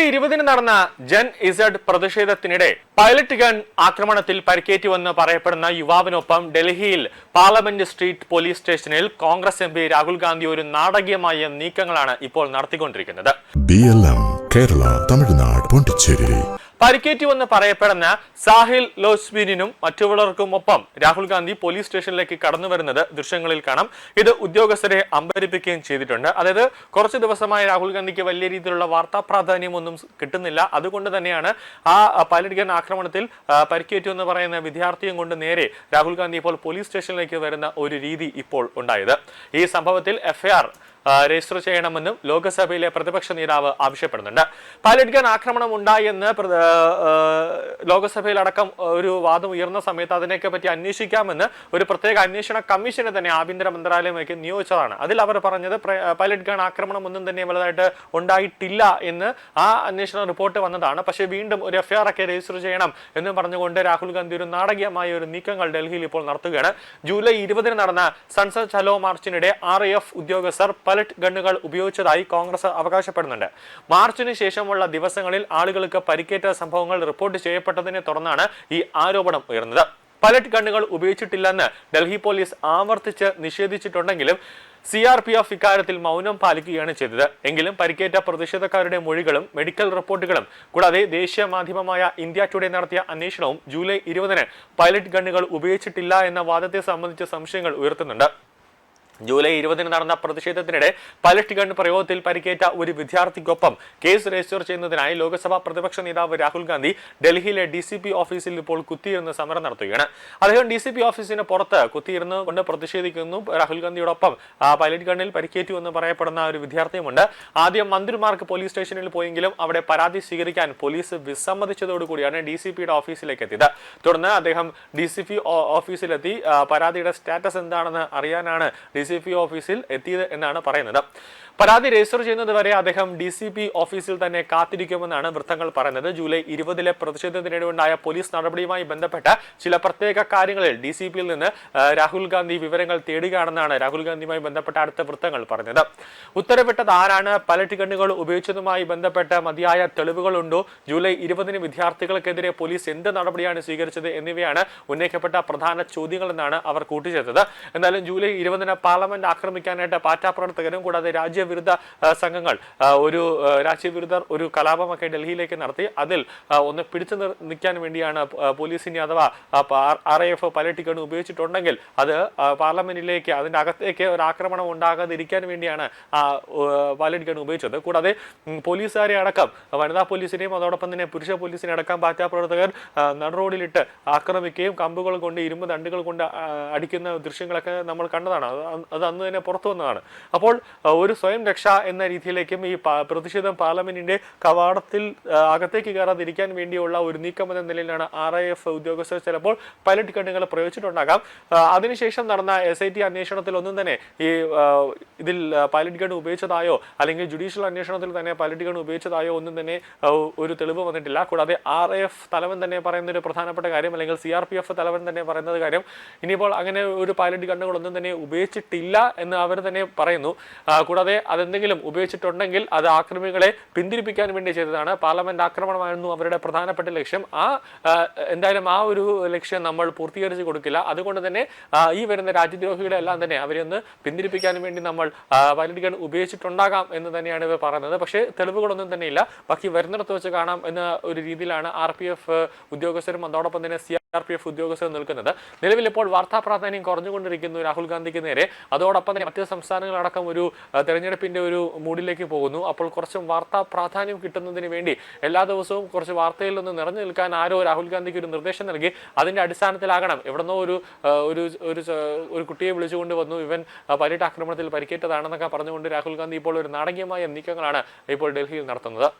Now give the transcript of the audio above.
July 20 നടന്ന Jan Z പ്രതിഷേധത്തിനിടെ pilot gun ആക്രമണത്തിൽ പരിക്കേറ്റുവെന്ന് പറയപ്പെടുന്ന യുവാവിനൊപ്പം ഡൽഹിയിൽ പാർലമെന്റ് സ്ട്രീറ്റ് പോലീസ് സ്റ്റേഷനിൽ കോൺഗ്രസ് എംപി രാഹുൽ ഗാന്ധി ഒരു നാടകീയമായ നീക്കങ്ങളാണ് ഇപ്പോൾ നടത്തിക്കൊണ്ടിരിക്കുന്നത്. കേരള, തമിഴ്നാട്, പോണ്ടിച്ചേരി. പരിക്കേറ്റുവെന്ന് പറയപ്പെടുന്ന സാഹിൽ ലോസ്ബിനും മറ്റുള്ളവർക്കുമൊപ്പം രാഹുൽ ഗാന്ധി പോലീസ് സ്റ്റേഷനിലേക്ക് കടന്നു വരുന്നത് ദൃശ്യങ്ങളിൽ കാണാം. ഇത് ഉദ്യോഗസ്ഥരെ അമ്പരിപ്പിക്കുകയും ചെയ്തിട്ടുണ്ട്. അതായത് കുറച്ച് ദിവസമായി രാഹുൽ ഗാന്ധിക്ക് വലിയ രീതിയിലുള്ള വാർത്താ പ്രാധാന്യമൊന്നും കിട്ടുന്നില്ല. അതുകൊണ്ട് തന്നെയാണ് ആ പൈലറ്റ് ഗൺ ആക്രമണത്തിൽ പരിക്കേറ്റു എന്ന് പറയുന്ന വിദ്യാർത്ഥിയും കൊണ്ട് നേരെ രാഹുൽ ഗാന്ധി ഇപ്പോൾ പോലീസ് സ്റ്റേഷനിലേക്ക് വരുന്ന ഒരു രീതി ഇപ്പോൾ ഉണ്ടായത്. ഈ സംഭവത്തിൽ എഫ്ഐആർ രജിസ്റ്റർ ചെയ്യണമെന്നും ലോക്സഭയിലെ പ്രതിപക്ഷ നേതാവ് ആവശ്യപ്പെടുന്നുണ്ട്. പൈലറ്റ് ഗൺ ആക്രമണം ഉണ്ടായെന്ന് ലോക്സഭയിലടക്കം ഒരു വാദം ഉയർന്ന സമയത്ത് അതിനെയൊക്കെ പറ്റി അന്വേഷിക്കാമെന്ന് ഒരു പ്രത്യേക അന്വേഷണ കമ്മീഷനെ തന്നെ ആഭ്യന്തര മന്ത്രാലയമൊക്കെ നിയോഗിച്ചതാണ്. അതിൽ അവർ പറഞ്ഞത് പൈലറ്റ് ഗൺ ആക്രമണം ഒന്നും തന്നെ വലുതായിട്ട് ഉണ്ടായിട്ടില്ല എന്ന് ആ അന്വേഷണ റിപ്പോർട്ട് വന്നതാണ്. പക്ഷേ വീണ്ടും ഒരു എഫ്ഐആർ ഒക്കെ രജിസ്റ്റർ ചെയ്യണം എന്ന് പറഞ്ഞുകൊണ്ട് രാഹുൽ ഗാന്ധി ഒരു നാടകീയമായ ഒരു നീക്കങ്ങൾ ഡൽഹിയിൽ ഇപ്പോൾ നടത്തുകയാണ്. ജൂലൈ 20 നടന്ന സൺസദ് ചലോ മാർച്ചിനിടെ RAF ഉദ്യോഗസ്ഥർ പൈലറ്റ് ഗണ്ണുകൾ ഉപയോഗിച്ചതായി കോൺഗ്രസ് അവകാശപ്പെടുന്നുണ്ട്. മാർച്ചിന് ശേഷമുള്ള ദിവസങ്ങളിൽ ആളുകൾക്ക് പരിക്കേറ്റ സംഭവങ്ങൾ റിപ്പോർട്ട് ചെയ്യപ്പെട്ടതിനെ തുടർന്നാണ് ഈ ആരോപണം ഉയർന്നത്. പൈലറ്റ് ഗണ്ണുകൾ ഉപയോഗിച്ചിട്ടില്ലെന്ന് ഡൽഹി പോലീസ് ആവർത്തിച്ച് നിഷേധിച്ചിട്ടുണ്ടെങ്കിലും CRPF ഇക്കാര്യത്തിൽ മൗനം പാലിക്കുകയാണ് ചെയ്തത്. എങ്കിലും പരിക്കേറ്റ പ്രതിഷേധക്കാരുടെ മൊഴികളും മെഡിക്കൽ റിപ്പോർട്ടുകളും കൂടാതെ ദേശീയ മാധ്യമമായ ഇന്ത്യ ടുഡേ നടത്തിയ അന്വേഷണവും ജൂലൈ 20 പൈലറ്റ് ഗണ്ണുകൾ ഉപയോഗിച്ചിട്ടില്ല എന്ന വാദത്തെ സംബന്ധിച്ച് സംശയങ്ങൾ ഉയർത്തുന്നുണ്ട്. ജൂലൈ 20 നടന്ന പ്രതിഷേധത്തിനിടെ പൈലറ്റ് ഗൺ പ്രയോഗത്തിൽ പരിക്കേറ്റ ഒരു വിദ്യാർത്ഥിക്കൊപ്പം കേസ് രജിസ്റ്റർ ചെയ്യുന്നതിനായി ലോക്സഭാ പ്രതിപക്ഷ നേതാവ് രാഹുൽ ഗാന്ധി ഡൽഹിയിലെ DCP ഓഫീസിൽ ഇപ്പോൾ കുത്തിയിരുന്ന് സമരം നടത്തുകയാണ്. അദ്ദേഹം DCP ഓഫീസിന് പുറത്ത് കുത്തിയിരുന്ന് കൊണ്ട് പ്രതിഷേധിക്കുന്നു. രാഹുൽ ഗാന്ധിയോടൊപ്പം പൈലറ്റ് ഗണ്ണിൽ പരിക്കേറ്റു എന്ന് പറയപ്പെടുന്ന ഒരു വിദ്യാർത്ഥിയുമുണ്ട്. ആദ്യം മന്ത്രിമാർക്ക് പോലീസ് സ്റ്റേഷനിൽ പോയെങ്കിലും അവിടെ പരാതി സ്വീകരിക്കാൻ പോലീസ് വിസമ്മതിച്ചതോടുകൂടിയാണ് DCPയുടെ ഓഫീസിലേക്ക് എത്തിയത്. തുടർന്ന് അദ്ദേഹം DCP ഓഫീസിലെത്തി പരാതിയുടെ സ്റ്റാറ്റസ് എന്താണെന്ന് അറിയാനാണ് DCP ഓഫീസിൽ എത്തിയത് എന്നാണ് പറയുന്നത്. പരാതി രജിസ്റ്റർ ചെയ്യുന്നത് വരെ അദ്ദേഹം DCP ഓഫീസിൽ തന്നെ കാത്തിരിക്കുമെന്നാണ് വൃത്തങ്ങൾ പറയുന്നത്. ജൂലൈ 20 പ്രതിഷേധത്തിനിടെ ഉണ്ടായ പോലീസ് നടപടിയുമായി ബന്ധപ്പെട്ട ചില പ്രത്യേക കാര്യങ്ങളിൽ DCPയിൽ നിന്ന് രാഹുൽ ഗാന്ധി വിവരങ്ങൾ തേടുകയാണെന്നാണ് രാഹുൽ ഗാന്ധിയുമായി ബന്ധപ്പെട്ട അടുത്ത വൃത്തങ്ങൾ പറഞ്ഞത്. ഉത്തരവിട്ടത് ആരാണ്, പൈലറ്റ് ഗണ്ണുകൾ ഉപയോഗിച്ചതുമായി ബന്ധപ്പെട്ട മതിയായ തെളിവുകളുണ്ടോ, ജൂലൈ 20 വിദ്യാർത്ഥികൾക്കെതിരെ പോലീസ് എന്ത് നടപടിയാണ് സ്വീകരിച്ചത് എന്നിവയാണ് ഉന്നയിക്കപ്പെട്ട പ്രധാന ചോദ്യങ്ങളെന്നാണ് അവർ കൂട്ടിച്ചേർത്തത്. എന്നാലും ജൂലൈ 20 പാർലമെന്റ് ആക്രമിക്കാനായിട്ട് പാർട്ടി പ്രവർത്തകരും കൂടാതെ രാജ്യവിരുദ്ധ സംഘങ്ങൾ രാജ്യവിരുദ്ധർ ഒരു കലാപമൊക്കെ ഡൽഹിയിലേക്ക് നടത്തി. അതിൽ ഒന്ന് പിടിച്ചു നിൽക്കാൻ വേണ്ടിയാണ് പോലീസിനെ അഥവാ RAF പൈലറ്റ് ഗൺ ഉപയോഗിച്ചിട്ടുണ്ടെങ്കിൽ അത് പാർലമെന്റിലേക്ക് അതിന്റെ അകത്തേക്ക് ഒരു ആക്രമണം ഉണ്ടാകാതിരിക്കാൻ വേണ്ടിയാണ് പൈലറ്റ് ഗൺ ഉപയോഗിച്ചത്. കൂടാതെ പോലീസുകാരെ അടക്കം വനിതാ പോലീസിനെയും അതോടൊപ്പം തന്നെ പുരുഷ പോലീസിനെ അടക്കം പാർട്ടി പ്രവർത്തകർ നടുറോഡിലിട്ട് ആക്രമിക്കുകയും കമ്പുകൾ കൊണ്ട് ഇരുമ്പ് ദണ്ടുകൾ കൊണ്ട് അടിക്കുന്ന ദൃശ്യങ്ങളൊക്കെ നമ്മൾ കണ്ടതാണ്. അത് അന്ന് തന്നെ പുറത്തു വന്നതാണ്. അപ്പോൾ ഒരു സ്വയം രക്ഷ എന്ന രീതിയിലേക്കും ഈ പ്രതിഷേധം പാർലമെന്റിന്റെ കവാടത്തിൽ അകത്തേക്ക് കയറാതിരിക്കാൻ വേണ്ടിയുള്ള ഒരു നീക്കം എന്ന നിലയിലാണ് RAF ഉദ്യോഗസ്ഥർ ചിലപ്പോൾ പൈലറ്റ് ഗണ്ണുകൾ പ്രയോഗിച്ചിട്ടുണ്ടാകാം. അതിനുശേഷം നടന്ന SIT അന്വേഷണത്തിൽ ഒന്നും തന്നെ ഈ ഇതിൽ പൈലറ്റ് ഗൺ ഉപയോഗിച്ചതായോ അല്ലെങ്കിൽ ജുഡീഷ്യൽ അന്വേഷണത്തിൽ തന്നെ പൈലറ്റ് ഗൺ ഉപയോഗിച്ചതായോ ഒന്നും തന്നെ ഒരു തെളിവ് വന്നിട്ടില്ല. കൂടാതെ RAF തലവൻ തന്നെ പറയുന്ന ഒരു പ്രധാനപ്പെട്ട കാര്യം, അല്ലെങ്കിൽ CRPF തലവൻ തന്നെ പറയുന്നത് കാര്യം, ഇനിയിപ്പോൾ അങ്ങനെ ഒരു പൈലറ്റ് ഗണ്ണുകളൊന്നും തന്നെ ഉപയോഗിച്ചിട്ടില്ല എന്ന് അവർ തന്നെ പറയുന്നു. കൂടാതെ അതെന്തെങ്കിലും ഉപയോഗിച്ചിട്ടുണ്ടെങ്കിൽ അത് ആക്രമികളെ പിന്തിരിപ്പിക്കാൻ വേണ്ടി ചെയ്തതാണ്. പാർലമെന്റ് ആക്രമണമായിരുന്നു അവരുടെ പ്രധാനപ്പെട്ട ലക്ഷ്യം. എന്തായാലും ആ ഒരു ലക്ഷ്യം നമ്മൾ പൂർത്തീകരിച്ച് കൊടുക്കില്ല. അതുകൊണ്ട് തന്നെ ഈ വരുന്ന രാജ്യദ്രോഹികളെ എല്ലാം തന്നെ അവരെ ഒന്ന് പിന്തിരിപ്പിക്കാൻ വേണ്ടി നമ്മൾ പൈലറ്റ് ഗൺ ഉപയോഗിച്ചിട്ടുണ്ടാകാം എന്ന് തന്നെയാണ് ഇവർ പറയുന്നത്. പക്ഷേ തെളിവുകളൊന്നും തന്നെ ഇല്ല. ബാക്കി വരുന്നിടത്ത് വെച്ച് കാണാം എന്ന ഒരു രീതിയിലാണ് RPF ഉദ്യോഗസ്ഥരും അതോടൊപ്പം തന്നെ CRPF ഉദ്യോഗസ്ഥർ നിൽക്കുന്നത്. നിലവിൽ ഇപ്പോൾ വാർത്താ പ്രാധാന്യം കുറഞ്ഞുകൊണ്ടിരിക്കുന്നു രാഹുൽ ഗാന്ധിക്ക് നേരെ. അതോടൊപ്പം തന്നെ മറ്റ് സംസ്ഥാനങ്ങളടക്കം ഒരു തെരഞ്ഞെടുപ്പിന്റെ ഒരു മൂഡിലേക്ക് പോകുന്നു. അപ്പോൾ കുറച്ചും വാർത്താ പ്രാധാന്യം കിട്ടുന്നതിന് വേണ്ടി എല്ലാ ദിവസവും കുറച്ച് വാർത്തയിൽ നിന്ന് നിറഞ്ഞു നിൽക്കാൻ ആരോ രാഹുൽ ഗാന്ധിക്ക് ഒരു നിർദ്ദേശം നൽകി. അതിന്റെ അടിസ്ഥാനത്തിലാകണം എവിടെന്നോ ഒരു കുട്ടിയെ വിളിച്ചുകൊണ്ട് വന്നു, ഇവൻ പൈലറ്റ് ആക്രമണത്തിൽ പരിക്കേറ്റതാണെന്നൊക്കെ പറഞ്ഞുകൊണ്ട് രാഹുൽ ഗാന്ധി ഇപ്പോൾ ഒരു നാടകീയമായ നീക്കങ്ങളാണ് ഇപ്പോൾ ഡൽഹിയിൽ നടത്തുന്നത്.